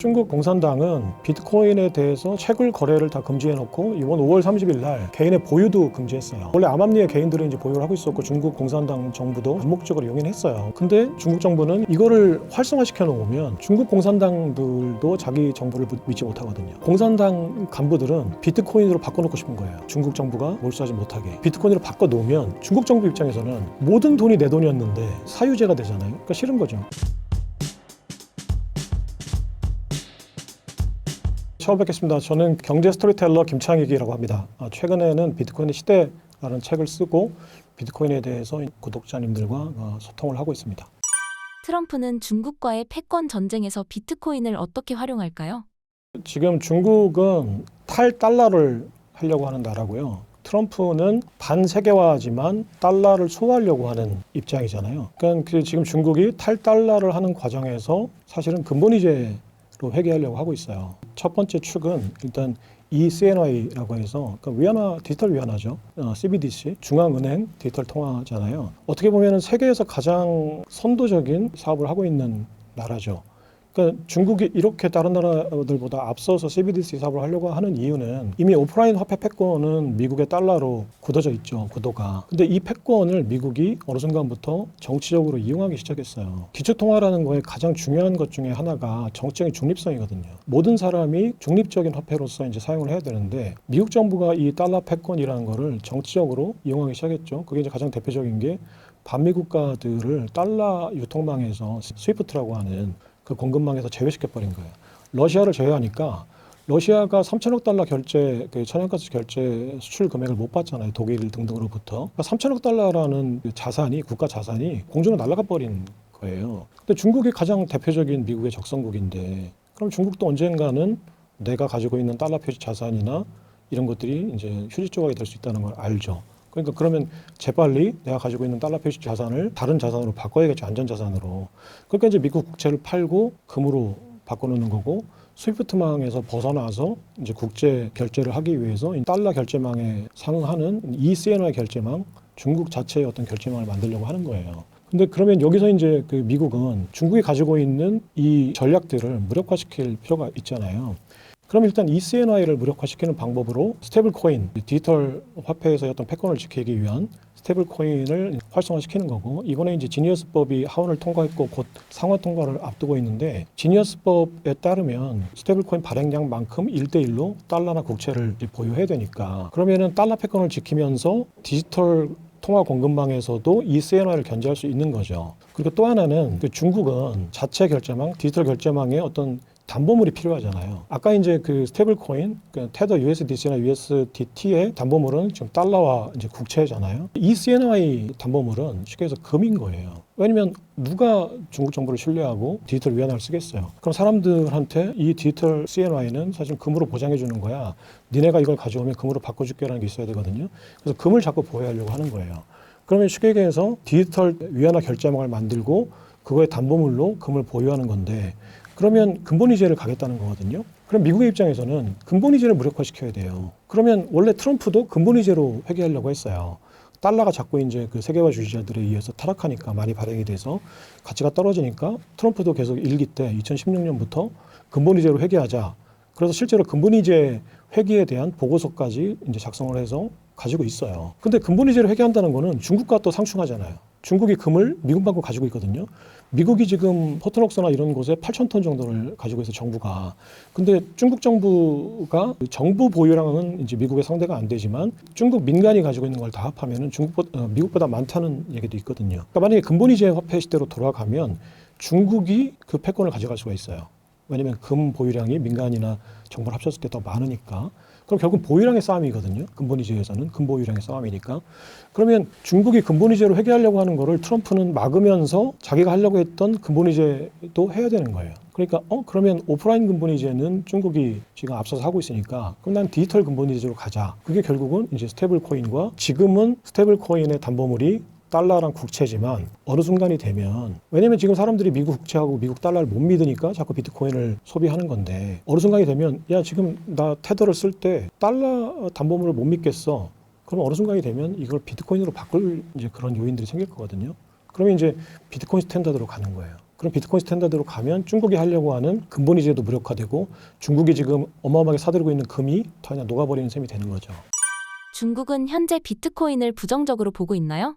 중국 공산당은 비트코인에 대해서 채굴 거래를 다 금지해놓고 이번 5월 30일 날 개인의 보유도 금지했어요. 원래 암암리에 개인들은 이제 보유를 하고 있었고 중국 공산당 정부도 암묵적으로 용인했어요. 근데 중국 정부는 이거를 활성화시켜 놓으면 중국 공산당들도 자기 정부를 믿지 못하거든요. 공산당 간부들은 비트코인으로 바꿔놓고 싶은 거예요. 중국 정부가 몰수하지 못하게. 비트코인으로 바꿔놓으면 중국 정부 입장에서는 모든 돈이 내 돈이었는데 사유재가 되잖아요. 그러니까 싫은 거죠. 처음 뵙겠습니다. 저는 경제 스토리텔러 김창익이라고 합니다. 최근에는 비트코인의 시대라는 책을 쓰고 비트코인에 대해서 구독자님들과 소통을 하고 있습니다. 트럼프는 중국과의 패권 전쟁에서 비트코인을 어떻게 활용할까요? 지금 중국은 탈달러를 하려고 하는 나라고요. 트럼프는 반세계화지만 달러를 소화하려고 하는 입장이잖아요. 그러니까 지금 중국이 탈달러를 하는 과정에서 사실은 근본이제 로 회귀하려고 하고 있어요. 첫 번째 축은 일단 ECNY라고 해서 그러니까 디지털 위안화죠. CBDC, 중앙은행 디지털 통화잖아요. 어떻게 보면 세계에서 가장 선도적인 사업을 하고 있는 나라죠. 그러니까 중국이 이렇게 다른 나라들보다 앞서서 CBDC 사업을 하려고 하는 이유는 이미 오프라인 화폐 패권은 미국의 달러로 굳어져 있죠. 구도가. 근데 이 패권을 미국이 어느 순간부터 정치적으로 이용하기 시작했어요. 기초통화라는 거에 가장 중요한 것 중에 하나가 정치적인 중립성이거든요. 모든 사람이 중립적인 화폐로서 이제 사용을 해야 되는데 미국 정부가 이 달러 패권이라는 거를 정치적으로 이용하기 시작했죠. 그게 이제 가장 대표적인 게 반미 국가들을 달러 유통망에서 스위프트라고 하는 그 공급망에서 제외시켜버린 거예요. 러시아를 제외하니까 러시아가 3천억 달러 결제, 그 천연가스 결제 수출 금액을 못 받잖아요. 독일 등등으로부터. 그러니까 3천억 달러라는 자산이, 국가 자산이 공중으로 날아가 버린 거예요. 근데 중국이 가장 대표적인 미국의 적성국인데 그럼 중국도 언젠가는 내가 가지고 있는 달러 표시 자산이나 이런 것들이 이제 휴지 조각이 될 수 있다는 걸 알죠. 그러니까 그러면 재빨리 내가 가지고 있는 달러 표시 자산을 다른 자산으로 바꿔야겠죠. 안전자산으로. 그러니까 이제 미국 국채를 팔고 금으로 바꿔놓는 거고 스위프트망에서 벗어나서 이제 국제 결제를 하기 위해서 달러 결제망에 상응하는 ECNY 결제망, 중국 자체의 어떤 결제망을 만들려고 하는 거예요. 근데 그러면 여기서 이제 그 미국은 중국이 가지고 있는 이 전략들을 무력화시킬 필요가 있잖아요. 그럼 일단 ECNY를 무력화시키는 방법으로 스테이블 코인, 디지털 화폐에서의 어떤 패권을 지키기 위한 스테이블 코인을 활성화시키는 거고, 이번에 이제 지니어스법이 하원을 통과했고 곧 상원 통과를 앞두고 있는데, 지니어스법에 따르면 스테이블 코인 발행량만큼 1대1로 달러나 국채를 보유해야 되니까, 그러면은 달러 패권을 지키면서 디지털 통화 공급망에서도 ECNY를 견제할 수 있는 거죠. 그리고 또 하나는 그 중국은 자체 결제망, 디지털 결제망의 어떤 담보물이 필요하잖아요. 아까 이제 그 스테이블 코인, 그 테더 USDC나 USDT의 담보물은 지금 달러와 이제 국채잖아요. ECNY 담보물은 쉽게 해서 금인 거예요. 왜냐면 누가 중국 정부를 신뢰하고 디지털 위안화를 쓰겠어요. 그럼 사람들한테 이 디지털 CNY는 사실 금으로 보장해 주는 거야. 니네가 이걸 가져오면 금으로 바꿔줄게라는 게 있어야 되거든요. 그래서 금을 자꾸 보호하려고 하는 거예요. 그러면 쉽게 얘기해서 디지털 위안화 결제망을 만들고 그거의 담보물로 금을 보유하는 건데, 그러면 근본이제를 가겠다는 거거든요. 그럼 미국의 입장에서는 근본이제를 무력화시켜야 돼요. 그러면 원래 트럼프도 근본이제로 회귀하려고 했어요. 달러가 자꾸 이제 그 세계화주의자들에 의해서 타락하니까 많이 발행이 돼서 가치가 떨어지니까 트럼프도 계속 일기 때 2016년부터 근본이제로 회귀하자. 그래서 실제로 근본이제 회귀에 대한 보고서까지 이제 작성을 해서 가지고 있어요. 근데 근본이제로 회귀한다는 거는 중국과 또 상충하잖아요. 중국이 금을 미국만큼 가지고 있거든요. 미국이 지금 포트록스나 이런 곳에 8,000톤 정도를 가지고 있어 정부가. 근데 중국 정부가 정부 보유량은 이제 미국의 상대가 안 되지만 중국 민간이 가지고 있는 걸 다 합하면은 미국보다 많다는 얘기도 있거든요. 그러니까 만약에 근본이제 화폐 시대로 돌아가면 중국이 그 패권을 가져갈 수가 있어요. 왜냐하면 금 보유량이 민간이나 정부를 합쳤을 때 더 많으니까. 그럼 결국 보유량의 싸움이거든요. 근본이제에서는 근보유량의 싸움이니까. 그러면 중국이 근본이제로 회귀하려고 하는 거를 트럼프는 막으면서 자기가 하려고 했던 근본이제도 해야 되는 거예요. 그러니까 그러면 오프라인 근본이제는 중국이 지금 앞서서 하고 있으니까 그럼 난 디지털 근본이제로 가자. 그게 결국은 이제 스테이블 코인과, 지금은 스테이블 코인의 담보물이 달러랑 국채지만 어느 순간이 되면, 왜냐면 지금 사람들이 미국 국채하고 미국 달러를 못 믿으니까 자꾸 비트코인을 소비하는 건데, 어느 순간이 되면 야 지금 나 테더를 쓸 때 달러 담보물을 못 믿겠어. 그럼 어느 순간이 되면 이걸 비트코인으로 바꿀 이제 그런 요인들이 생길 거거든요. 그러면 이제 비트코인 스탠다드로 가는 거예요. 그럼 비트코인 스탠다드로 가면 중국이 하려고 하는 근본이제도 무력화되고 중국이 지금 어마어마하게 사들이고 있는 금이 다 그냥 녹아버리는 셈이 되는 거죠. 중국은 현재 비트코인을 부정적으로 보고 있나요?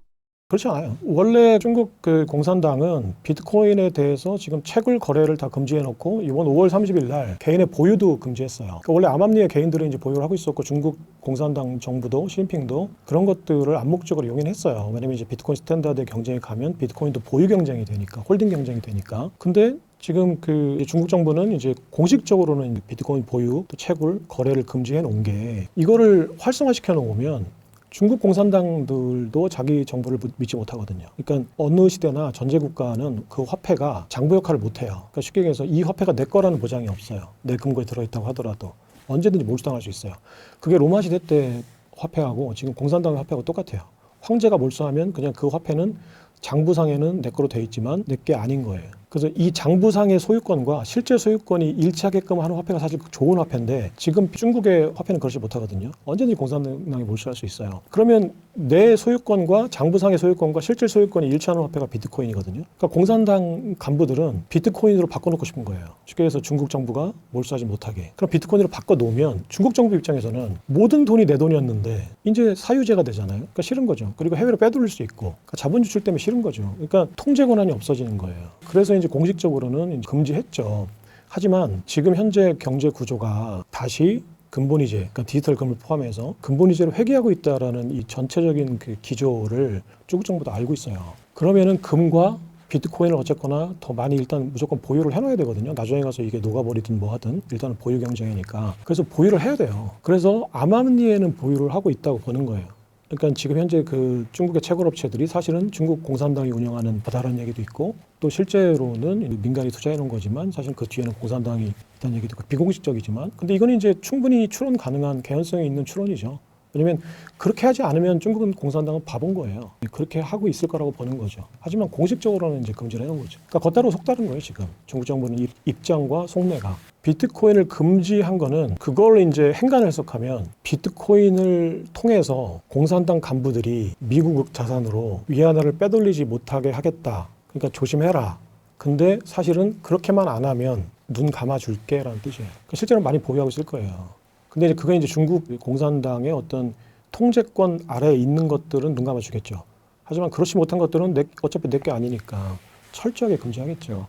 그렇지 않아요. 원래 중국 그 공산당은 비트코인에 대해서 지금 채굴 거래를 다 금지해놓고 이번 5월 30일 날 개인의 보유도 금지했어요. 그러니까 원래 암암리의 개인들은 이제 보유를 하고 있었고 중국 공산당 정부도 시진핑도 그런 것들을 암묵적으로 용인했어요. 왜냐면 이제 비트코인 스탠다드의 경쟁에 가면 비트코인도 보유 경쟁이 되니까, 홀딩 경쟁이 되니까. 근데 지금 그 중국 정부는 이제 공식적으로는 비트코인 보유 또 채굴 거래를 금지해 놓은 게 이거를 활성화시켜 놓으면 중국 공산당들도 자기 정부를 믿지 못하거든요. 그러니까 어느 시대나 전제 국가는 그 화폐가 장부 역할을 못해요. 그러니까 쉽게 얘기해서 이 화폐가 내 거라는 보장이 없어요. 내 금고에 들어있다고 하더라도 언제든지 몰수당할 수 있어요. 그게 로마 시대 때 화폐하고 지금 공산당의 화폐하고 똑같아요. 황제가 몰수하면 그냥 그 화폐는 장부상에는 내 거로 돼 있지만 내 게 아닌 거예요. 그래서 이 장부상의 소유권과 실제 소유권이 일치하게끔 하는 화폐가 사실 좋은 화폐인데 지금 중국의 화폐는 그렇지 못하거든요. 언제든지 공산당이 몰수할 수 있어요. 그러면 내 소유권과 장부상의 소유권과 실제 소유권이 일치하는 화폐가 비트코인이거든요. 그러니까 공산당 간부들은 비트코인으로 바꿔놓고 싶은 거예요. 쉽게 해서 중국 정부가 몰수하지 못하게. 그럼 비트코인으로 바꿔놓으면 중국 정부 입장에서는 모든 돈이 내 돈이었는데 이제 사유제가 되잖아요. 그러니까 싫은 거죠. 그리고 해외로 빼돌릴 수 있고 그러니까 자본 유출 때문에 싫은 거죠. 그러니까 통제 권한이 없어지는 거예요. 그래서 이제 공식적으로는 이제 금지했죠. 하지만 지금 현재 경제 구조가 다시 근본이제, 그러니까 디지털 금을 포함해서 근본이제로 회귀하고 있다라는 이 전체적인 그 기조를 중국 정부도 알고 있어요. 그러면은 금과 비트코인을 어쨌거나 더 많이 일단 무조건 보유를 해놔야 되거든요. 나중에 가서 이게 녹아버리든 뭐 하든 일단은 보유 경쟁이니까. 그래서 보유를 해야 돼요. 그래서 암암리에는 보유를 하고 있다고 보는 거예요. 그러니까 지금 현재 그 중국의 채굴업체들이 사실은 중국 공산당이 운영하는 바다라는 얘기도 있고 또 실제로는 민간이 투자해 놓은 거지만 사실 그 뒤에는 공산당이 있다는 얘기도 있고 비공식적이지만 근데 이거는 이제 충분히 추론 가능한 개연성이 있는 추론이죠. 왜냐면 그렇게 하지 않으면 중국은 공산당은 바본 거예요. 그렇게 하고 있을 거라고 보는 거죠. 하지만 공식적으로는 이제 금지를 해놓은 거죠. 그러니까 겉다로 속다른 거예요, 지금. 중국 정부는 입장과 속내가. 비트코인을 금지한 거는 그걸 이제 행간 해석하면 비트코인을 통해서 공산당 간부들이 미국 자산으로 위안화를 빼돌리지 못하게 하겠다. 그러니까 조심해라. 근데 사실은 그렇게만 안 하면 눈 감아줄게 라는 뜻이에요. 그러니까 실제로 많이 보유하고 있을 거예요. 근데 이제 그게 이제 중국 공산당의 어떤 통제권 아래에 있는 것들은 눈 감아주겠죠. 하지만 그렇지 못한 것들은 어차피 내 게 아니니까 철저하게 금지하겠죠.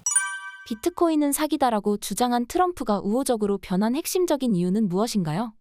비트코인은 사기다라고 주장한 트럼프가 우호적으로 변한 핵심적인 이유는 무엇인가요?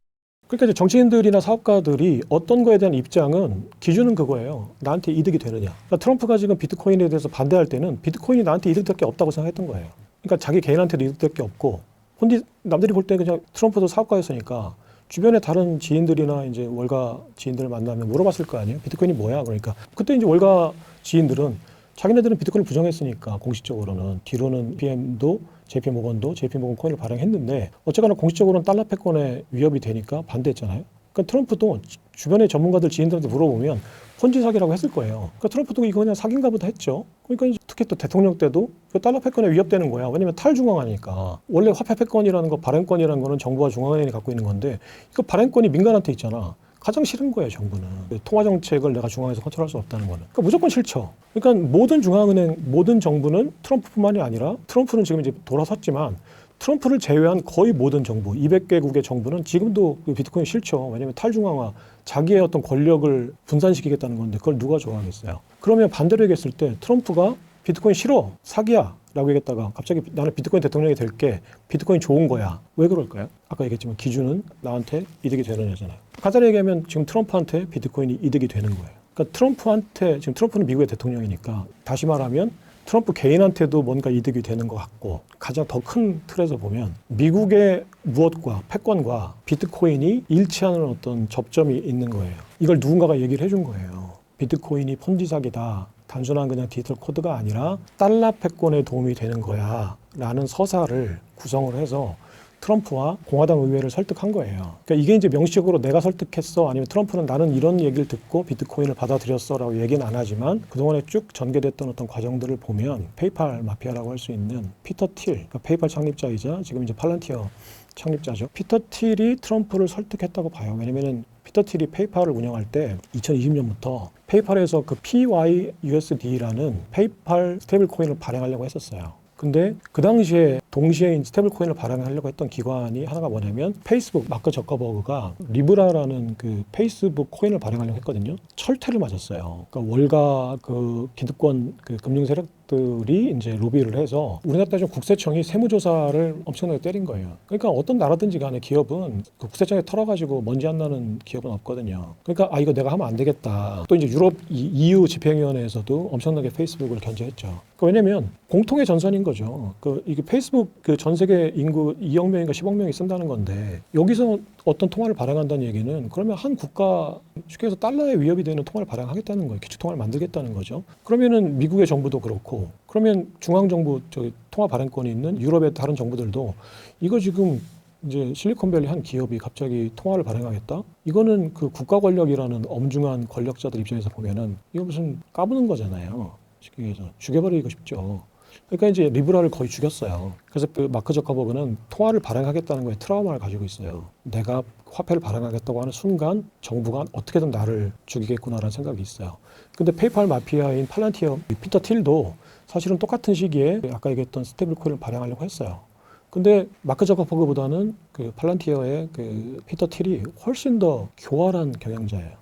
그러니까 이제 정치인들이나 사업가들이 어떤 거에 대한 입장은 기준은 그거예요. 나한테 이득이 되느냐. 그러니까 트럼프가 지금 비트코인에 대해서 반대할 때는 비트코인이 나한테 이득될 게 없다고 생각했던 거예요. 그러니까 자기 개인한테도 이득될 게 없고 근데 남들이 볼 때 그냥 트럼프도 사업가였으니까 주변에 다른 지인들이나 이제 월가 지인들을 만나면 물어봤을 거 아니에요. 비트코인이 뭐야? 그러니까 그때 이제 월가 지인들은 자기네들은 비트코인을 부정했으니까 공식적으로는 뒤로는 BM도 JP모건도 JP모건 코인을 발행했는데 어쨌거나 공식적으로는 달러 패권에 위협이 되니까 반대했잖아요. 그러니까 트럼프도 주변의 전문가들 지인들한테 물어보면 폰지 사기라고 했을 거예요. 그러니까 트럼프도 이거 그냥 사기인가 보다 했죠. 그러니까 특히 또 대통령 때도 그 달러 패권에 위협되는 거야. 왜냐면 탈중앙화니까. 원래 화폐 패권이라는 거, 발행권이라는 거는 정부와 중앙은행이 갖고 있는 건데 이거 발행권이 민간한테 있잖아. 가장 싫은 거예요, 정부는. 통화 정책을 내가 중앙에서 컨트롤할 수 없다는 거는. 그러니까 무조건 싫죠. 그러니까 모든 중앙은행, 모든 정부는 트럼프뿐만이 아니라 트럼프는 지금 이제 돌아섰지만 트럼프를 제외한 거의 모든 정부, 200개국의 정부는 지금도 비트코인 싫죠. 왜냐하면 탈중앙화, 자기의 어떤 권력을 분산시키겠다는 건데 그걸 누가 좋아하겠어요. 그러면 반대로 얘기했을 때 트럼프가 비트코인 싫어, 사기야 라고 얘기했다가 갑자기 나는 비트코인 대통령이 될게, 비트코인 좋은 거야. 왜 그럴까요? 아까 얘기했지만 기준은 나한테 이득이 되느냐잖아요. 간단히 얘기하면 지금 트럼프한테 비트코인이 이득이 되는 거예요. 그러니까 트럼프한테, 지금 트럼프는 미국의 대통령이니까 다시 말하면 트럼프 개인한테도 뭔가 이득이 되는 것 같고 가장 더 큰 틀에서 보면 미국의 무엇과 패권과 비트코인이 일치하는 어떤 접점이 있는 거예요. 이걸 누군가가 얘기를 해준 거예요. 비트코인이 폰지 사기다. 단순한 그냥 디지털 코드가 아니라 달러 패권에 도움이 되는 거야 라는 서사를 구성을 해서 트럼프와 공화당 의회를 설득한 거예요. 그러니까 이게 이제 명시적으로 내가 설득했어 아니면 트럼프는 나는 이런 얘기를 듣고 비트코인을 받아들였어 라고 얘기는 안 하지만 그동안에 쭉 전개됐던 어떤 과정들을 보면 페이팔 마피아라고 할 수 있는 피터 틸, 그러니까 페이팔 창립자이자 지금 이제 팔란티어 창립자죠. 피터 틸이 트럼프를 설득했다고 봐요. 왜냐면은 피터 틸이 페이팔을 운영할 때 2020년부터 페이팔에서 그 PYUSD라는 페이팔 스테이블 코인을 발행하려고 했었어요. 근데 그 당시에 동시에 스테이블 코인을 발행하려고 했던 기관이 하나가 뭐냐면 페이스북 마크 저커버그가 리브라라는 그 페이스북 코인을 발행하려고 했거든요. 철퇴를 맞았어요. 그러니까 월가 그 기득권 그 금융 세력들이 이제 로비를 해서 우리나라 따지면 국세청이 세무조사를 엄청나게 때린 거예요. 그러니까 어떤 나라든지 간에 기업은 그 국세청에 털어가지고 먼지 안 나는 기업은 없거든요. 그러니까 이거 내가 하면 안 되겠다. 또 이제 유럽 EU 집행위원회에서도 엄청나게 페이스북을 견제했죠. 왜냐면 공통의 전선인 거죠. 이게 페이스북 그 전 세계 인구 2억 명인가 10억 명이 쓴다는 건데 여기서 어떤 통화를 발행한다는 얘기는 그러면 한 국가 쉽게 해서 달러에 위협이 되는 통화를 발행하겠다는 거예요. 기축 통화를 만들겠다는 거죠. 그러면은 미국의 정부도 그렇고 그러면 중앙 정부 통화 발행권이 있는 유럽의 다른 정부들도 이거 지금 이제 실리콘밸리 한 기업이 갑자기 통화를 발행하겠다? 이거는 그 국가 권력이라는 엄중한 권력자들 입장에서 보면은 이거 무슨 까부는 거잖아요. 쉽게 해서 죽여버리고 싶죠. 그러니까 이제 리브라를 거의 죽였어요. 그래서 그 마크 저커버그는 통화를 발행하겠다는 거에 트라우마를 가지고 있어요. 내가 화폐를 발행하겠다고 하는 순간 정부가 어떻게든 나를 죽이겠구나라는 생각이 있어요. 근데 페이팔 마피아인 팔란티어 피터 틸도 사실은 똑같은 시기에 아까 얘기했던 스테이블 코인을 발행하려고 했어요. 근데 마크 저커버그보다는 그 팔란티어의 그 피터 틸이 훨씬 더 교활한 경영자예요.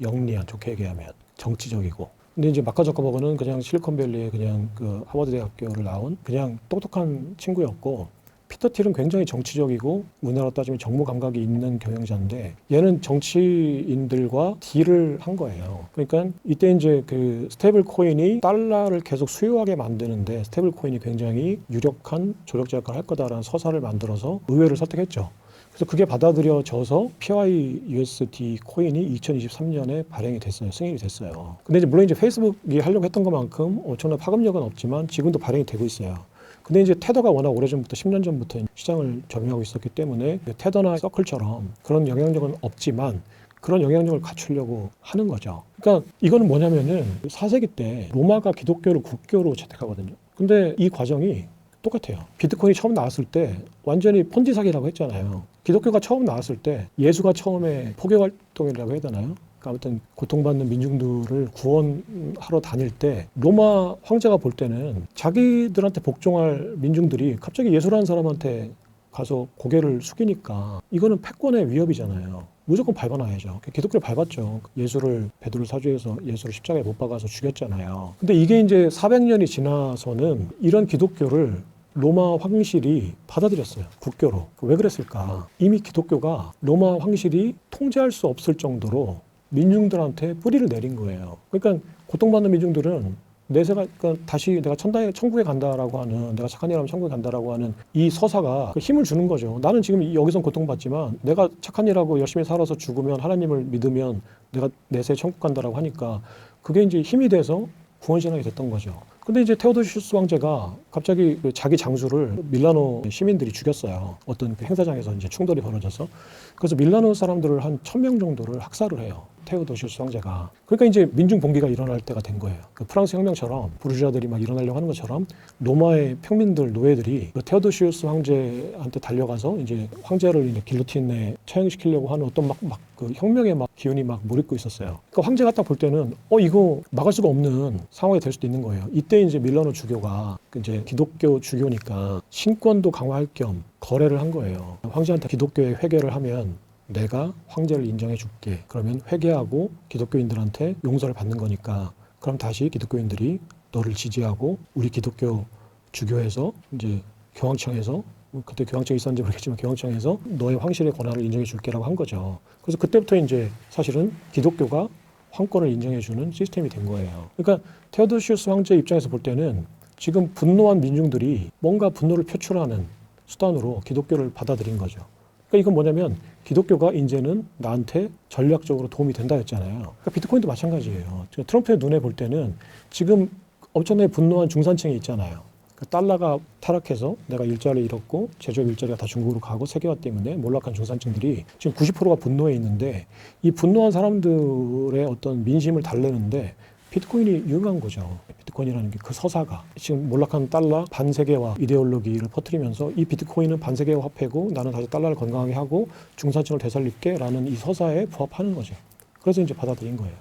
영리한, 좋게 얘기하면 정치적이고. 근데 이제 마크 저커버그는 그냥 실리콘밸리의 그냥 그 하버드 대학교를 나온 그냥 똑똑한 친구였고, 피터 틸은 굉장히 정치적이고 우리나라로 따지면 정무 감각이 있는 경영자인데 얘는 정치인들과 딜을 한 거예요. 그러니까 이때 이제 그 스테이블 코인이 달러를 계속 수요하게 만드는데 스테이블 코인이 굉장히 유력한 조력자 역할을 할 거다라는 서사를 만들어서 의회를 설득했죠. 그래서 그게 받아들여져서 PYUSD 코인이 2023년에 발행이 됐어요. 승인이 됐어요. 근데 이제 물론 이제 페이스북이 하려고 했던 것만큼 엄청난 파급력은 없지만 지금도 발행이 되고 있어요. 근데 이제 테더가 워낙 오래전부터 10년 전부터 시장을 점유하고 있었기 때문에 테더나 서클처럼 그런 영향력은 없지만 그런 영향력을 갖추려고 하는 거죠. 그러니까 이거는 뭐냐면은 4세기 때 로마가 기독교를 국교로 채택하거든요. 근데 이 과정이 똑같아요. 비트코인이 처음 나왔을 때 완전히 폰지 사기라고 했잖아요. 기독교가 처음 나왔을 때 예수가 처음에 포교 활동이라고 해야 되나요? 아무튼 고통받는 민중들을 구원하러 다닐 때 로마 황제가 볼 때는 자기들한테 복종할 민중들이 갑자기 예수라는 사람한테 가서 고개를 숙이니까 이거는 패권의 위협이잖아요. 무조건 밟아놔야죠. 기독교를 밟았죠. 예수를 베드로 사주에서 예수를 십자가에 못 박아서 죽였잖아요. 근데 이게 이제 400년이 지나서는 이런 기독교를 로마 황실이 받아들였어요. 국교로. 왜 그랬을까? 이미 기독교가 로마 황실이 통제할 수 없을 정도로 민중들한테 뿌리를 내린 거예요. 그러니까 고통받는 민중들은 내세가 그러니까 다시 내가 천국에 간다라고 하는, 내가 착한 일하면 천국에 간다라고 하는 이 서사가 힘을 주는 거죠. 나는 지금 여기선 고통받지만 내가 착한 일하고 열심히 살아서 죽으면 하나님을 믿으면 내가 내세 천국 간다라고 하니까 그게 이제 힘이 돼서 구원신앙이 됐던 거죠. 근데 이제 테오도시우스 황제가 갑자기 자기 장수를 밀라노 시민들이 죽였어요. 어떤 그 행사장에서 이제 충돌이 벌어져서. 그래서 밀라노 사람들을 한 1000명 정도를 학살을 해요. 테오도시우스 황제가. 그러니까 이제 민중 봉기가 일어날 때가 된 거예요. 그 프랑스 혁명처럼 부르주아들이 막 일어나려고 하는 것처럼 로마의 평민들, 노예들이 그 테오도시우스 황제한테 달려가서 이제 황제를 이제 길로틴에 처형시키려고 하는 어떤 그 혁명의 기운이 몰입고 있었어요. 그러니까 황제가 딱 볼 때는 이거 막을 수가 없는 상황이 될 수도 있는 거예요. 이때 이제 밀라노 주교가 이제 기독교 주교니까 신권도 강화할 겸 거래를 한 거예요. 황제한테 기독교에 회개를 하면 내가 황제를 인정해 줄게. 그러면 회개하고 기독교인들한테 용서를 받는 거니까 그럼 다시 기독교인들이 너를 지지하고 우리 기독교 주교에서 이제 교황청에서 그때 교황청이 있었는지 모르겠지만 교황청에서 너의 황실의 권한을 인정해 줄게라고 한 거죠. 그래서 그때부터 이제 사실은 기독교가 황권을 인정해 주는 시스템이 된 거예요. 그러니까 테오도시우스 황제 입장에서 볼 때는 지금 분노한 민중들이 뭔가 분노를 표출하는 수단으로 기독교를 받아들인 거죠. 그러니까 이건 뭐냐면 기독교가 이제는 나한테 전략적으로 도움이 된다 했잖아요. 그러니까 비트코인도 마찬가지예요. 트럼프의 눈에 볼 때는 지금 엄청나게 분노한 중산층이 있잖아요. 달러가 타락해서 내가 일자리를 잃었고 제조업 일자리가 다 중국으로 가고 세계화 때문에 몰락한 중산층들이 지금 90%가 분노해 있는데 이 분노한 사람들의 어떤 민심을 달래는데 비트코인이 유용한 거죠. 비트코인이라는 게 그 서사가 지금 몰락한 달러 반세계화 이데올로기를 퍼뜨리면서 이 비트코인은 반세계화 화폐고 나는 다시 달러를 건강하게 하고 중산층을 되살릴게 라는 이 서사에 부합하는 거죠. 그래서 이제 받아들인 거예요.